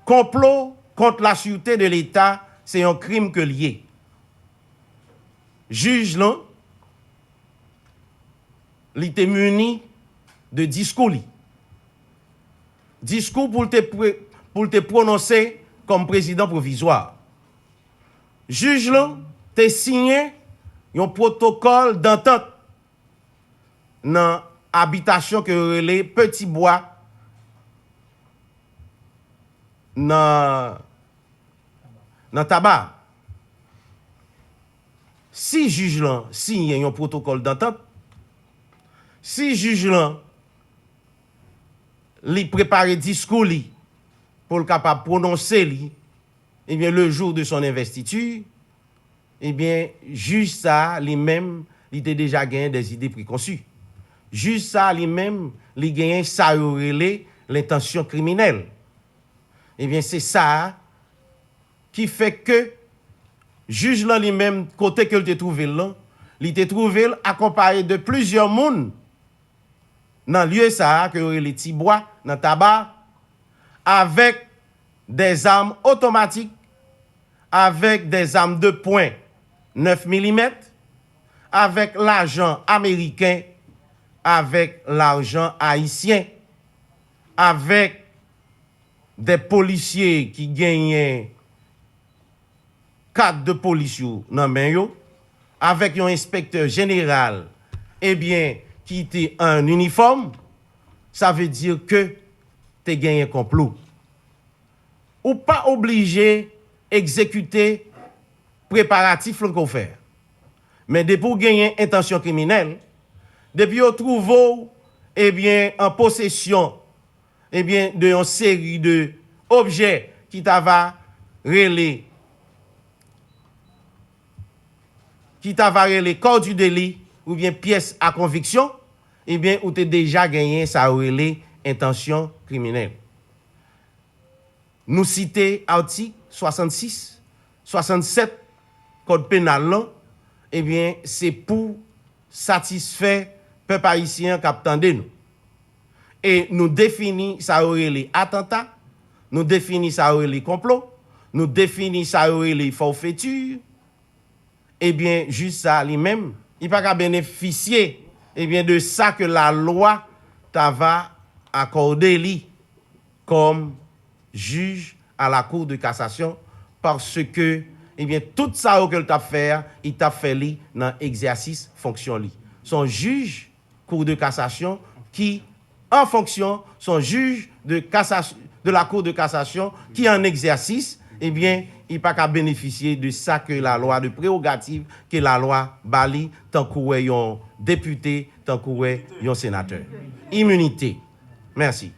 complot contre la sûreté de l'État, c'est un crime que lié. Juge là, il était muni de discours. Discours pour te prononcer comme président provisoire. Juge là, te signé un protocole d'entente dans habitation que les petits bois dans tabac. Si juge là signe un protocole d'entente, si juge là li prépare discours li pour le capable prononcer li, eh bien le jour de son investiture, eh bien juge ça lui-même, il était déjà gagné des idées préconçues. Juge ça lui-même, il gagne ça l'intention criminelle. Eh bien c'est ça qui fait que juge là lui-même côté que il trouvé là, il était trouvé accompagné de plusieurs monde dans lieu ça que les petits bois dans tabac avec des armes automatiques, avec des armes de poing 9 mm, avec l'argent américain, avec l'argent haïtien, avec des policiers qui gagnaient 4 de police dans main yo, avec un inspecteur général, eh bien, qui était en uniforme, ça veut dire que tu as gagné un complot. Ou pas obligé d'exécuter préparatif qu'on fait. Mais depuis gagner intention criminelle, depuis on trouve eh bien en possession eh bien de une série de objets qui t'ava relé corps du délit ou bien pièces à conviction, eh bien ou t'es déjà gagné ça relé intention criminelle. Nous citer article 66, 67 code pénal là, eh bien c'est pour satisfaire peuple haïtien qui attendait nous. Et nous définissons ça les attentats, nous définissons ça les complots, nous définissons ça les forfaitures. Eh bien juste ça lui-même, il pas qu'à bénéficier eh bien de ça que la loi t'ava accordé lui comme juge à la Cour de cassation parce que eh bien tout ça que t'a fait, il t'a fait lui dans exercice fonction lui. Son juge Cour de cassation qui en fonction son juge de cassation de la Cour de cassation qui en exercice eh bien il pas qu'à bénéficier de ça que la loi de prérogative que la loi bali tant qu'un député tant qu'un sénateur. Immunité. Merci.